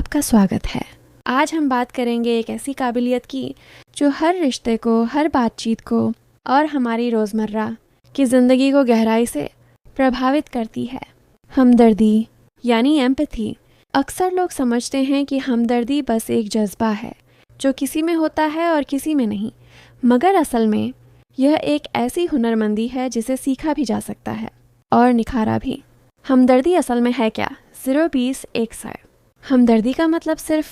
आपका स्वागत है। आज हम बात करेंगे एक ऐसी काबिलियत की जो हर रिश्ते को, हर बातचीत को और हमारी रोज़मर्रा की ज़िंदगी को गहराई से प्रभावित करती है। हमदर्दी यानी एम्पैथी। अक्सर लोग समझते हैं कि हमदर्दी बस एक जज्बा है जो किसी में होता है और किसी में नहीं, मगर असल में यह एक ऐसी हुनरमंदी है जिसे सीखा भी जा सकता है और निखारा भी। हमदर्दी असल में है क्या? 0-20-100। हमदर्दी का मतलब सिर्फ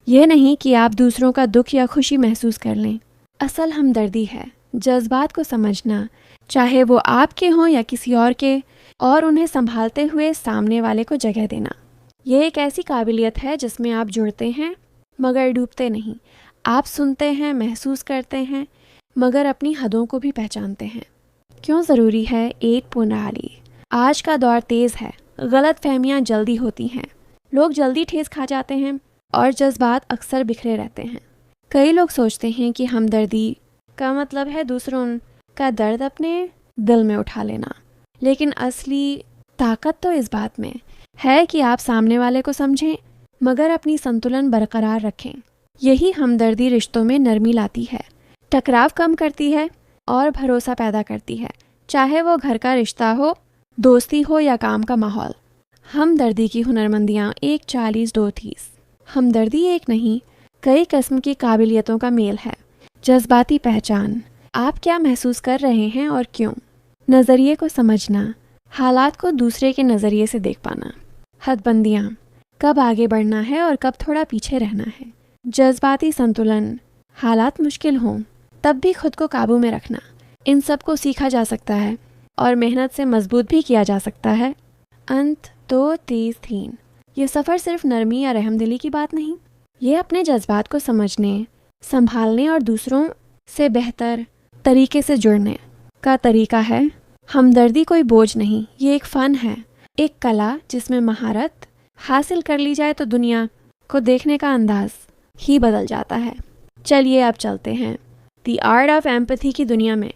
यह नहीं कि आप दूसरों का दुख या खुशी महसूस कर लें। असल हमदर्दी है जज्बात को समझना, चाहे वो आपके हों या किसी और के, और उन्हें संभालते हुए सामने वाले को जगह देना। यह एक ऐसी काबिलियत है जिसमें आप जुड़ते हैं मगर डूबते नहीं। आप सुनते हैं, महसूस करते हैं, मगर अपनी हदों को भी पहचानते हैं। क्यों ज़रूरी है? एक प्रणाली। आज का दौर तेज़ है, गलत फहमियाँ जल्दी होती हैं, लोग जल्दी ठेस खा जाते हैं और जज्बात अक्सर बिखरे रहते हैं। कई लोग सोचते हैं कि हमदर्दी का मतलब है दूसरों का दर्द अपने दिल में उठा लेना, लेकिन असली ताकत तो इस बात में है कि आप सामने वाले को समझें मगर अपनी संतुलन बरकरार रखें। यही हमदर्दी रिश्तों में नरमी लाती है, टकराव कम करती है और भरोसा पैदा करती है, चाहे वो घर का रिश्ता हो, दोस्ती हो या काम का माहौल। हमदर्दी की हुनरमंदियाँ 1-40-2-30। हमदर्दी एक नहीं, कई किस्म की काबिलियतों का मेल है। जज्बाती पहचान, आप क्या महसूस कर रहे हैं और क्यों। नज़रिए को समझना, हालात को दूसरे के नज़रिए से देख पाना। हदबंदियाँ, कब आगे बढ़ना है और कब थोड़ा पीछे रहना है। जज्बाती संतुलन, हालात मुश्किल हों तब भी खुद को काबू में रखना। इन सब को सीखा जा सकता है और मेहनत से मजबूत भी किया जा सकता है। अंत 2-30-3। ये सफ़र सिर्फ नरमी या रहमदिली की बात नहीं, ये अपने जज्बात को समझने, संभालने और दूसरों से बेहतर तरीके से जुड़ने का तरीका है। हमदर्दी कोई बोझ नहीं, ये एक फ़न है, एक कला जिसमें महारत हासिल कर ली जाए तो दुनिया को देखने का अंदाज ही बदल जाता है। चलिए अब चलते हैं द आर्ट ऑफ एम्पैथी की दुनिया में।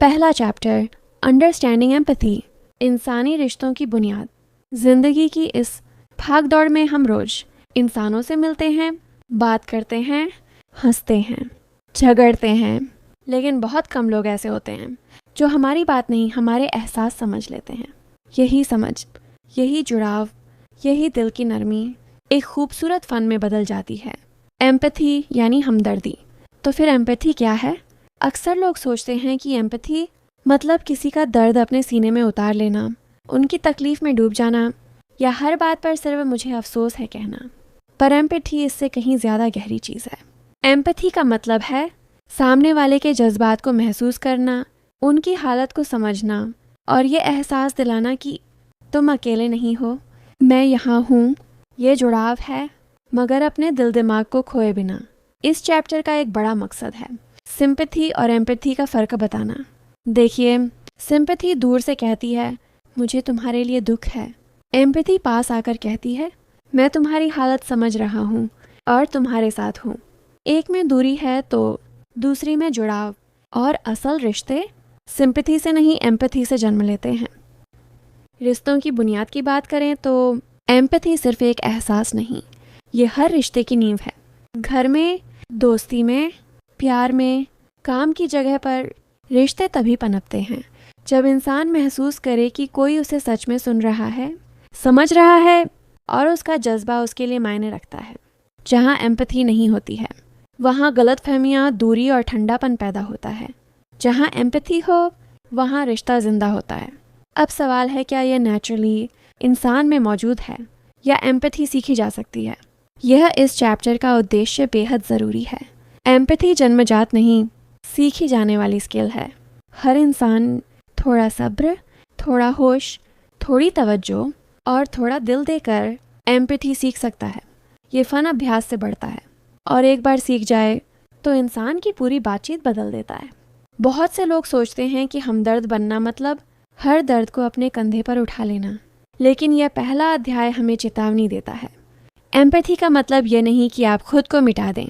पहला चैप्टर, अंडरस्टैंडिंग एम्पैथी, इंसानी रिश्तों की बुनियाद। जिंदगी की इस भाग दौड़ में हम रोज इंसानों से मिलते हैं, बात करते हैं, हंसते हैं, झगड़ते हैं, लेकिन बहुत कम लोग ऐसे होते हैं जो हमारी बात नहीं, हमारे एहसास समझ लेते हैं। यही समझ, यही जुड़ाव, यही दिल की नरमी एक खूबसूरत फ़न में बदल जाती है। एम्पैथी यानी हमदर्दी। तो फिर एम्पैथी क्या है? अक्सर लोग सोचते हैं कि एम्पैथी मतलब किसी का दर्द अपने सीने में उतार लेना, उनकी तकलीफ में डूब जाना या हर बात पर सिर्फ मुझे अफसोस है कहना। पर एम्पैथी इससे कहीं ज़्यादा गहरी चीज़ है। एम्पैथी का मतलब है सामने वाले के जज्बात को महसूस करना, उनकी हालत को समझना और ये एहसास दिलाना कि तुम अकेले नहीं हो, मैं यहाँ हूँ। ये जुड़ाव है मगर अपने दिल दिमाग को खोए बिना। इस चैप्टर का एक बड़ा मकसद है सिंपैथी और एम्पैथी का फ़र्क बताना। देखिए, सिंपैथी दूर से कहती है मुझे तुम्हारे लिए दुख है। एम्पैथी पास आकर कहती है मैं तुम्हारी हालत समझ रहा हूँ और तुम्हारे साथ हूँ। एक में दूरी है तो दूसरी में जुड़ाव, और असल रिश्ते सिंपैथी से नहीं, एम्पैथी से जन्म लेते हैं। रिश्तों की बुनियाद की बात करें तो एम्पैथी सिर्फ एक एहसास नहीं, ये हर रिश्ते की नींव है। घर में, दोस्ती में, प्यार में, काम की जगह पर रिश्ते तभी पनपते हैं जब इंसान महसूस करे कि कोई उसे सच में सुन रहा है, समझ रहा है और उसका जज्बा उसके लिए मायने रखता है। जहाँ एम्पैथी नहीं होती है वहाँ गलतफहमियाँ, दूरी और ठंडापन पैदा होता है। जहाँ एम्पैथी हो वहाँ रिश्ता जिंदा होता है। अब सवाल है, क्या यह नेचुरली इंसान में मौजूद है या एम्पैथी सीखी जा सकती है? यह इस चैप्टर का उद्देश्य बेहद ज़रूरी है। एम्पैथी जन्मजात नहीं, सीखी जाने वाली स्किल है। हर इंसान थोड़ा सब्र, थोड़ा होश, थोड़ी तवज्जो और थोड़ा दिल देकर एम्पैथी सीख सकता है। ये फ़न अभ्यास से बढ़ता है और एक बार सीख जाए तो इंसान की पूरी बातचीत बदल देता है। बहुत से लोग सोचते हैं कि हमदर्द बनना मतलब हर दर्द को अपने कंधे पर उठा लेना, लेकिन यह पहला अध्याय हमें चेतावनी देता है। एम्पैथी का मतलब यह नहीं कि आप खुद को मिटा दें।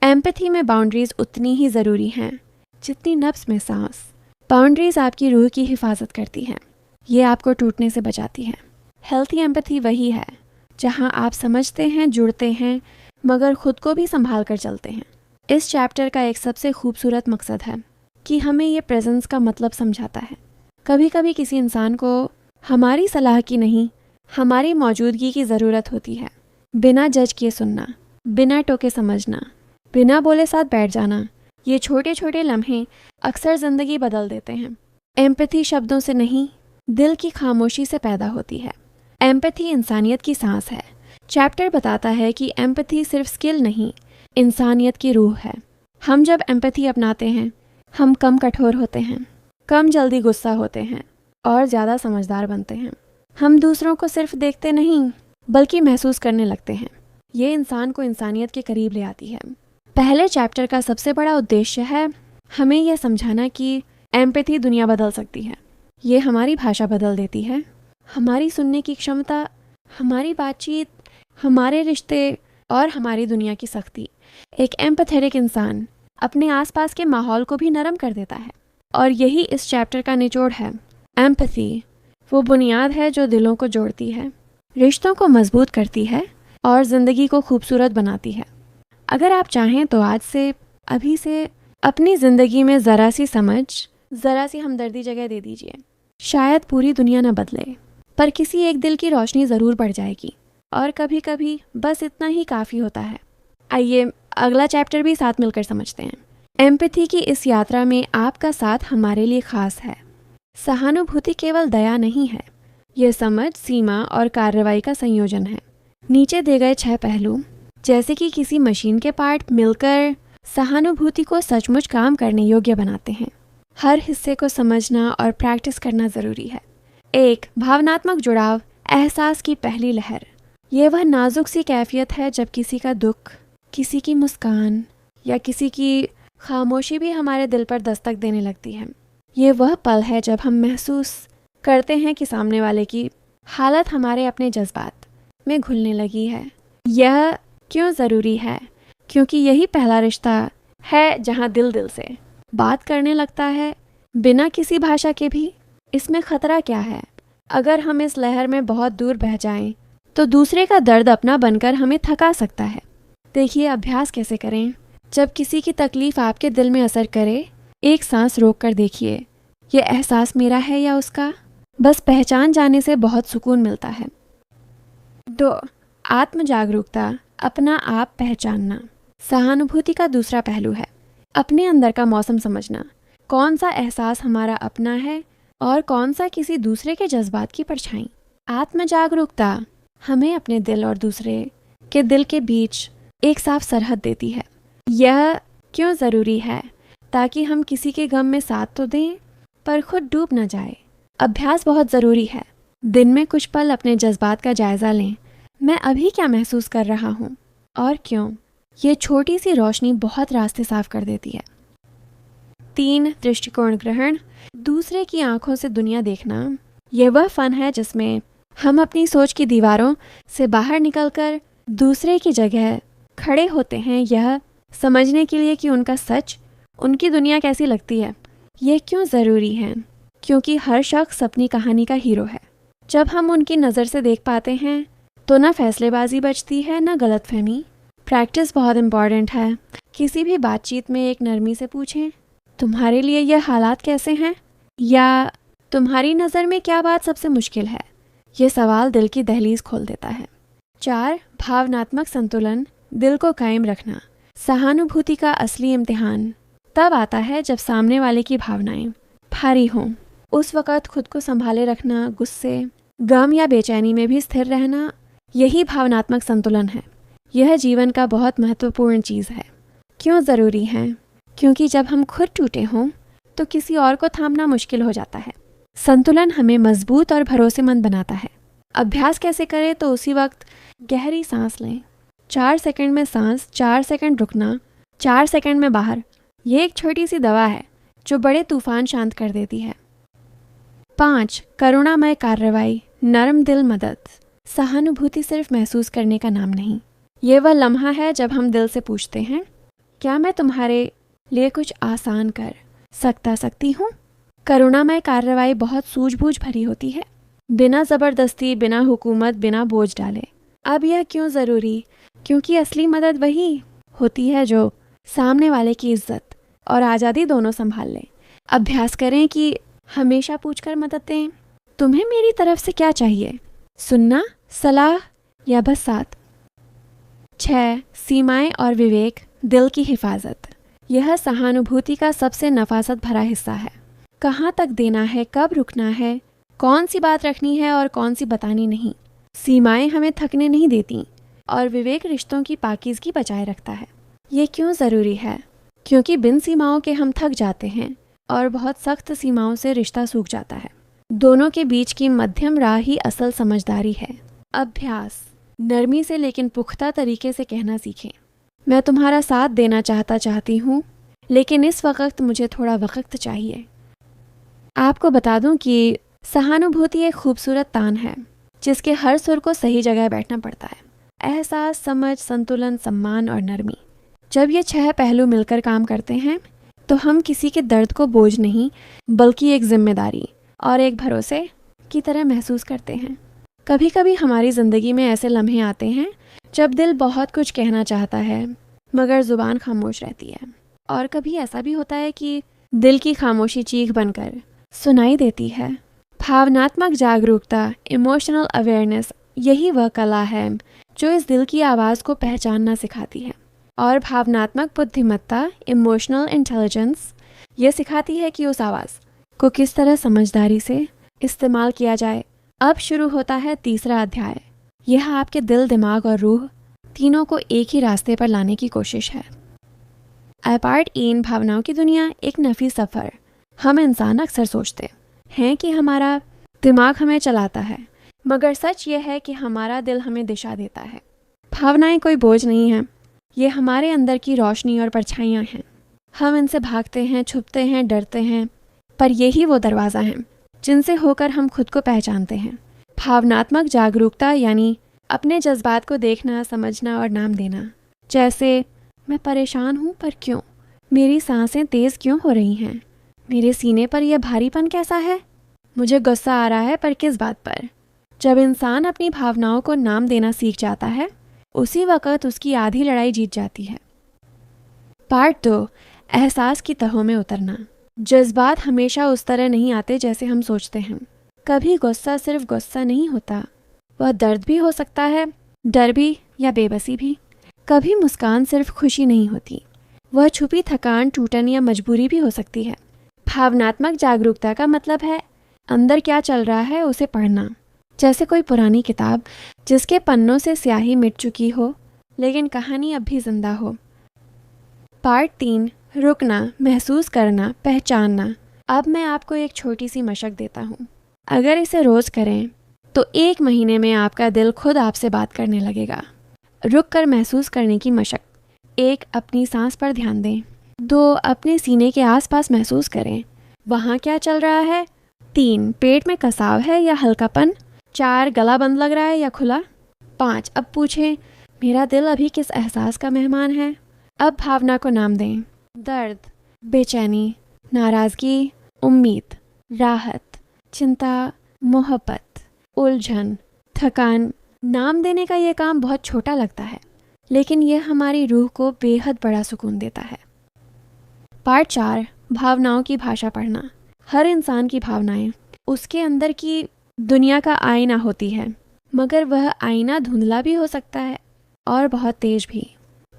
एम्पैथी में बाउंड्रीज उतनी ही ज़रूरी हैं जितनी नफ्स में सांस। बाउंड्रीज आपकी रूह की हिफाजत करती हैं, ये आपको टूटने से बचाती हैं। हेल्थी एम्पैथी वही है जहां आप समझते हैं, जुड़ते हैं, मगर खुद को भी संभाल कर चलते हैं। इस चैप्टर का एक सबसे खूबसूरत मकसद है कि हमें ये प्रेजेंस का मतलब समझाता है। कभी कभी किसी इंसान को हमारी सलाह की नहीं, हमारी मौजूदगी की ज़रूरत होती है। बिना जज किए सुनना, बिना टोके समझना, बिना बोले साथ बैठ जाना, ये छोटे छोटे लम्हे अक्सर ज़िंदगी बदल देते हैं। एम्पैथी शब्दों से नहीं, दिल की खामोशी से पैदा होती है। एम्पैथी इंसानियत की सांस है। चैप्टर बताता है कि एम्पैथी सिर्फ स्किल नहीं, इंसानियत की रूह है। हम जब एम्पैथी अपनाते हैं, हम कम कठोर होते हैं, कम जल्दी गुस्सा होते हैं और ज़्यादा समझदार बनते हैं। हम दूसरों को सिर्फ देखते नहीं, बल्कि महसूस करने लगते हैं। ये इंसान को इंसानियत के करीब ले आती है। पहले चैप्टर का सबसे बड़ा उद्देश्य है हमें यह समझाना कि एम्पैथी दुनिया बदल सकती है। ये हमारी भाषा बदल देती है, हमारी सुनने की क्षमता, हमारी बातचीत, हमारे रिश्ते और हमारी दुनिया की सख्ती। एक एम्पैथेटिक इंसान अपने आसपास के माहौल को भी नरम कर देता है। और यही इस चैप्टर का निचोड़ है। एम्पैथी वो बुनियाद है जो दिलों को जोड़ती है, रिश्तों को मजबूत करती है और ज़िंदगी को खूबसूरत बनाती है। अगर आप चाहें तो आज से, अभी से अपनी ज़िंदगी में ज़रा सी समझ, ज़रा सी हमदर्दी जगह दे दीजिए। शायद पूरी दुनिया न बदले, पर किसी एक दिल की रोशनी ज़रूर बढ़ जाएगी। और कभी कभी बस इतना ही काफ़ी होता है। आइए अगला चैप्टर भी साथ मिलकर समझते हैं। एम्पैथी की इस यात्रा में आपका साथ हमारे लिए खास है। सहानुभूति केवल दया नहीं है, यह समझ, सीमा और कार्रवाई का संयोजन है। नीचे दिए गए 6 पहलू, जैसे कि किसी मशीन के पार्ट मिलकर सहानुभूति को सचमुच काम करने योग्य बनाते हैं। हर हिस्से को समझना और प्रैक्टिस करना ज़रूरी है। 1. भावनात्मक जुड़ाव, एहसास की पहली लहर। ये वह नाजुक सी कैफियत है जब किसी का दुख, किसी की मुस्कान या किसी की खामोशी भी हमारे दिल पर दस्तक देने लगती है। ये वह पल है जब हम महसूस करते हैं कि सामने वाले की हालत हमारे अपने जज्बात में घुलने लगी है। यह क्यों ज़रूरी है? क्योंकि यही पहला रिश्ता है जहाँ दिल दिल से बात करने लगता है, बिना किसी भाषा के भी। इसमें ख़तरा क्या है? अगर हम इस लहर में बहुत दूर बह जाएं, तो दूसरे का दर्द अपना बनकर हमें थका सकता है। देखिए, अभ्यास कैसे करें। जब किसी की तकलीफ़ आपके दिल में असर करे, एक सांस रोक कर देखिए, ये एहसास मेरा है या उसका? बस पहचान जाने से बहुत सुकून मिलता है। 2. आत्म जागरूकता, अपना आप पहचानना। सहानुभूति का दूसरा पहलू है अपने अंदर का मौसम समझना। कौन सा एहसास हमारा अपना है और कौन सा किसी दूसरे के जज्बात की परछाई। आत्म जागरूकता हमें अपने दिल और दूसरे के दिल के बीच एक साफ सरहद देती है। यह क्यों ज़रूरी है? ताकि हम किसी के गम में साथ तो दें, पर खुद डूब न जाए। अभ्यास बहुत ज़रूरी है। दिन में कुछ पल अपने जज्बात का जायज़ा लें। मैं अभी क्या महसूस कर रहा हूँ और क्यों? ये छोटी सी रोशनी बहुत रास्ते साफ कर देती है। 3. दृष्टिकोण ग्रहण, दूसरे की आंखों से दुनिया देखना। यह वह फन है जिसमें हम अपनी सोच की दीवारों से बाहर निकलकर दूसरे की जगह खड़े होते हैं, यह समझने के लिए कि उनका सच, उनकी दुनिया कैसी लगती है। ये क्यों ज़रूरी है? क्योंकि हर शख्स अपनी कहानी का हीरो है। जब हम उनकी नज़र से देख पाते हैं, तो ना फैसलेबाजी बचती है, ना गलतफहमी। प्रैक्टिस बहुत इम्पॉर्टेंट है। किसी भी बातचीत में एक नरमी से पूछें, तुम्हारे लिए यह हालात कैसे हैं? या तुम्हारी नज़र में क्या बात सबसे मुश्किल है? ये सवाल दिल की दहलीज खोल देता है। 4. भावनात्मक संतुलन, दिल को कायम रखना। सहानुभूति का असली इम्तिहान तब आता है जब सामने वाले की भावनाएं भारी हों। उस वक़्त खुद को संभाले रखना, गुस्से, गम या बेचैनी में भी स्थिर रहना, यही भावनात्मक संतुलन है। यह जीवन का बहुत महत्वपूर्ण चीज़ है। क्यों ज़रूरी है? क्योंकि जब हम खुद टूटे हों, तो किसी और को थामना मुश्किल हो जाता है। संतुलन हमें मजबूत और भरोसेमंद बनाता है। अभ्यास कैसे करें? तो उसी वक्त गहरी सांस लें। 4 सेकंड में सांस, 4 सेकंड रुकना, 4 सेकंड में बाहर। ये एक छोटी सी दवा है जो बड़े तूफान शांत कर देती है। 5. करुणामय कार्रवाई, नरम दिल मदद। सहानुभूति सिर्फ महसूस करने का नाम नहीं, ये वह लम्हा है जब हम दिल से पूछते हैं, क्या मैं तुम्हारे लिए कुछ आसान कर सकती हूँ? करुणामय कार्रवाई बहुत सूझबूझ भरी होती है, बिना ज़बरदस्ती, बिना हुकूमत, बिना बोझ डाले। अब यह क्यों ज़रूरी? क्योंकि असली मदद वही होती है जो सामने वाले की इज्जत और आज़ादी दोनों संभाल ले। अभ्यास करें कि हमेशा पूछकर मदद दें, तुम्हें मेरी तरफ से क्या चाहिए? सुनना, सलाह या बस साथ? 6. सीमाएं और विवेक, दिल की हिफाजत। यह सहानुभूति का सबसे नफासत भरा हिस्सा है। कहाँ तक देना है, कब रुकना है, कौन सी बात रखनी है और कौन सी बतानी नहीं। सीमाएं हमें थकने नहीं देती और विवेक रिश्तों की पाकीज़गी बचाए रखता है। ये क्यों ज़रूरी है? क्योंकि बिन सीमाओं के हम थक जाते हैं और बहुत सख्त सीमाओं से रिश्ता सूख जाता है। दोनों के बीच की मध्यम राह ही असल समझदारी है। अभ्यास, नरमी से लेकिन पुख्ता तरीके से कहना सीखें, मैं तुम्हारा साथ देना चाहती हूँ, लेकिन इस वक्त मुझे थोड़ा वक्त चाहिए। आपको बता दूं कि सहानुभूति एक खूबसूरत तान है जिसके हर सुर को सही जगह बैठना पड़ता है। एहसास, समझ, संतुलन, सम्मान और नरमी, जब ये 6 पहलू मिलकर काम करते हैं तो हम किसी के दर्द को बोझ नहीं बल्कि एक जिम्मेदारी और एक भरोसे की तरह महसूस करते हैं। कभी कभी हमारी ज़िंदगी में ऐसे लम्हे आते हैं जब दिल बहुत कुछ कहना चाहता है मगर ज़ुबान खामोश रहती है, और कभी ऐसा भी होता है कि दिल की खामोशी चीख बनकर सुनाई देती है। भावनात्मक जागरूकता, इमोशनल अवेयरनेस, यही वह कला है जो इस दिल की आवाज़ को पहचानना सिखाती है। और भावनात्मक बुद्धिमत्ता, इमोशनल इंटेलिजेंस, ये सिखाती है कि उस आवाज़ को किस तरह समझदारी से इस्तेमाल किया जाए। अब शुरू होता है तीसरा अध्याय। यह आपके दिल, दिमाग और रूह तीनों को एक ही रास्ते पर लाने की कोशिश है। पार्ट 3, भावनाओं की दुनिया, एक नफी सफ़र। हम इंसान अक्सर सोचते हैं कि हमारा दिमाग हमें चलाता है, मगर सच यह है कि हमारा दिल हमें दिशा देता है। भावनाएं कोई बोझ नहीं हैं, ये हमारे अंदर की रोशनी और परछाइयाँ हैं। हम इनसे भागते हैं, छुपते हैं, डरते हैं, पर यही वो दरवाज़ा हैं जिनसे होकर हम खुद को पहचानते हैं। भावनात्मक जागरूकता यानी अपने जज्बात को देखना, समझना और नाम देना। जैसे, मैं परेशान हूँ पर क्यों? मेरी सांसें तेज़ क्यों हो रही हैं? मेरे सीने पर यह भारीपन कैसा है? मुझे गुस्सा आ रहा है पर किस बात पर? जब इंसान अपनी भावनाओं को नाम देना सीख जाता है, उसी वक़्त उसकी आधी लड़ाई जीत जाती है। पार्ट 2, एहसास की तहों में उतरना। जज्बात हमेशा उस तरह नहीं आते जैसे हम सोचते हैं। कभी गुस्सा सिर्फ गुस्सा नहीं होता, वह दर्द भी हो सकता है, डर भी या बेबसी भी। कभी मुस्कान सिर्फ खुशी नहीं होती, वह छुपी थकान, टूटन या मजबूरी भी हो सकती है। भावनात्मक जागरूकता का मतलब है अंदर क्या चल रहा है उसे पढ़ना, जैसे कोई पुरानी किताब जिसके पन्नों से स्याही मिट चुकी हो लेकिन कहानी अब भी जिंदा हो। पार्ट 3, रुकना, महसूस करना, पहचानना। अब मैं आपको एक छोटी सी मशक देता हूँ। अगर इसे रोज़ करें तो 1 महीने में आपका दिल खुद आपसे बात करने लगेगा। रुक कर महसूस करने की मशक। 1, अपनी सांस पर ध्यान दें। 2, अपने सीने के आसपास महसूस करें, वहाँ क्या चल रहा है। 3, पेट में कसाव है या हल्कापन। 4, गला बंद लग रहा है या खुला। 5, अब पूछें, मेरा दिल अभी किस एहसास का मेहमान है। अब भावना को नाम दें। दर्द, बेचैनी, नाराज़गी, उम्मीद, राहत, चिंता, मोहब्बत, उलझन, थकान। नाम देने का ये काम बहुत छोटा लगता है, लेकिन यह हमारी रूह को बेहद बड़ा सुकून देता है। पार्ट 4, भावनाओं की भाषा पढ़ना। हर इंसान की भावनाएं उसके अंदर की दुनिया का आईना होती है, मगर वह आईना धुंधला भी हो सकता है और बहुत तेज भी।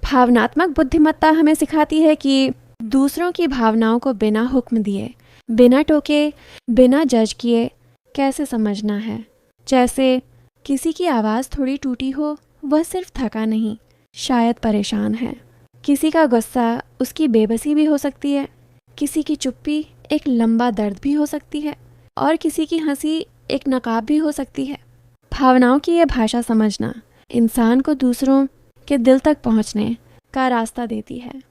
भावनात्मक बुद्धिमत्ता हमें सिखाती है कि दूसरों की भावनाओं को बिना हुक्म दिए, बिना टोके, बिना जज किए कैसे समझना है। जैसे, किसी की आवाज़ थोड़ी टूटी हो, वह सिर्फ थका नहीं, शायद परेशान है। किसी का गुस्सा उसकी बेबसी भी हो सकती है, किसी की चुप्पी एक लंबा दर्द भी हो सकती है, और किसी की हंसी एक नकाब भी हो सकती है। भावनाओं की यह भाषा समझना इंसान को दूसरों के दिल तक पहुंचने का रास्ता देती है।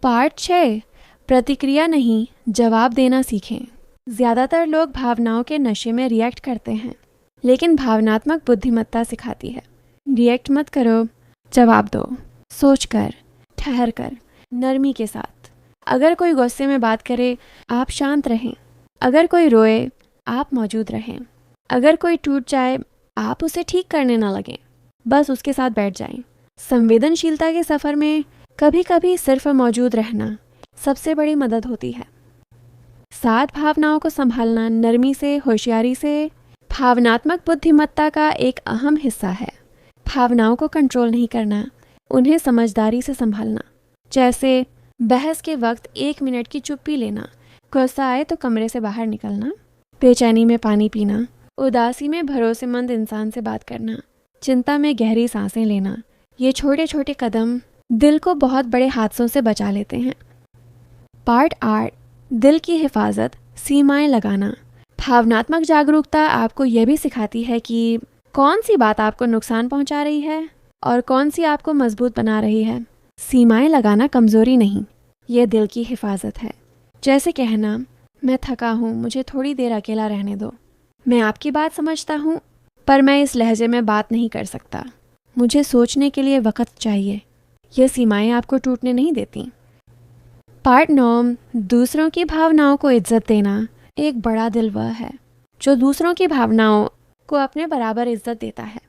पार्ट 6, प्रतिक्रिया नहीं, जवाब देना सीखें। ज़्यादातर लोग भावनाओं के नशे में रिएक्ट करते हैं, लेकिन भावनात्मक बुद्धिमत्ता सिखाती है रिएक्ट मत करो, जवाब दो, सोचकर, ठहर कर, नरमी के साथ। अगर कोई गुस्से में बात करे, आप शांत रहें। अगर कोई रोए, आप मौजूद रहें। अगर कोई टूट जाए, आप उसे ठीक करने ना लगें। बस उसके साथ बैठ जाएं। संवेदनशीलता के सफ़र में कभी कभी सिर्फ मौजूद रहना सबसे बड़ी मदद होती है। 7 भावनाओं को संभालना नरमी से, होशियारी से भावनात्मक बुद्धिमत्ता का एक अहम हिस्सा है। भावनाओं को कंट्रोल नहीं करना, उन्हें समझदारी से संभालना। जैसे बहस के वक्त 1 मिनट की चुप्पी लेना, गुस्सा आए तो कमरे से बाहर निकलना, बेचैनी में पानी पीना, उदासी में भरोसेमंद इंसान से बात करना, चिंता में गहरी सांसें लेना। ये छोटे छोटे कदम दिल को बहुत बड़े हादसों से बचा लेते हैं। पार्ट 8, दिल की हिफाजत, सीमाएं लगाना। भावनात्मक जागरूकता आपको यह भी सिखाती है कि कौन सी बात आपको नुकसान पहुंचा रही है और कौन सी आपको मजबूत बना रही है। सीमाएं लगाना कमजोरी नहीं, यह दिल की हिफाजत है। जैसे कहना, मैं थका हूँ, मुझे थोड़ी देर अकेला रहने दो। मैं आपकी बात समझता हूँ, पर मैं इस लहजे में बात नहीं कर सकता। मुझे सोचने के लिए वक्त चाहिए। यह सीमाएं आपको टूटने नहीं देती। पार्ट 9, दूसरों की भावनाओं को इज्जत देना। एक बड़ा दिल वह है जो दूसरों की भावनाओं को अपने बराबर इज्जत देता है।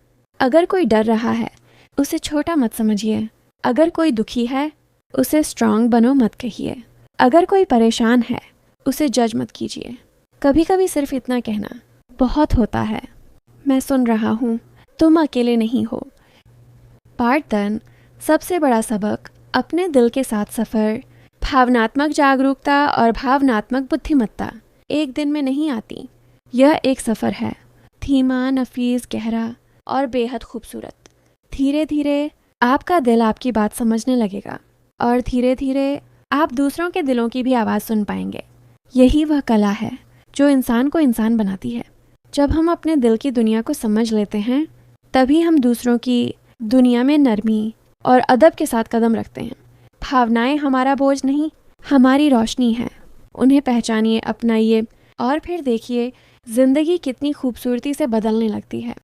अगर कोई डर रहा है, उसे छोटा मत समझिए। अगर कोई दुखी है, उसे स्ट्रांग बनो मत कहिए। अगर कोई परेशान है, उसे जज मत कीजिए। कभी कभी सिर्फ इतना कहना बहुत होता है, मैं सुन रहा हूँ, तुम अकेले नहीं हो। पार्ट 10, सबसे बड़ा सबक, अपने दिल के साथ सफ़र। भावनात्मक जागरूकता और भावनात्मक बुद्धिमत्ता एक दिन में नहीं आती। यह एक सफ़र है, धीमा, नफीस, गहरा और बेहद खूबसूरत। धीरे धीरे आपका दिल आपकी बात समझने लगेगा और धीरे धीरे आप दूसरों के दिलों की भी आवाज़ सुन पाएंगे। यही वह कला है जो इंसान को इंसान बनाती है। जब हम अपने दिल की दुनिया को समझ लेते हैं, तभी हम दूसरों की दुनिया में नरमी और अदब के साथ कदम रखते हैं। भावनाएं हमारा बोझ नहीं, हमारी रोशनी है। उन्हें पहचानिए, अपनाइए और फिर देखिए ज़िंदगी कितनी खूबसूरती से बदलने लगती है।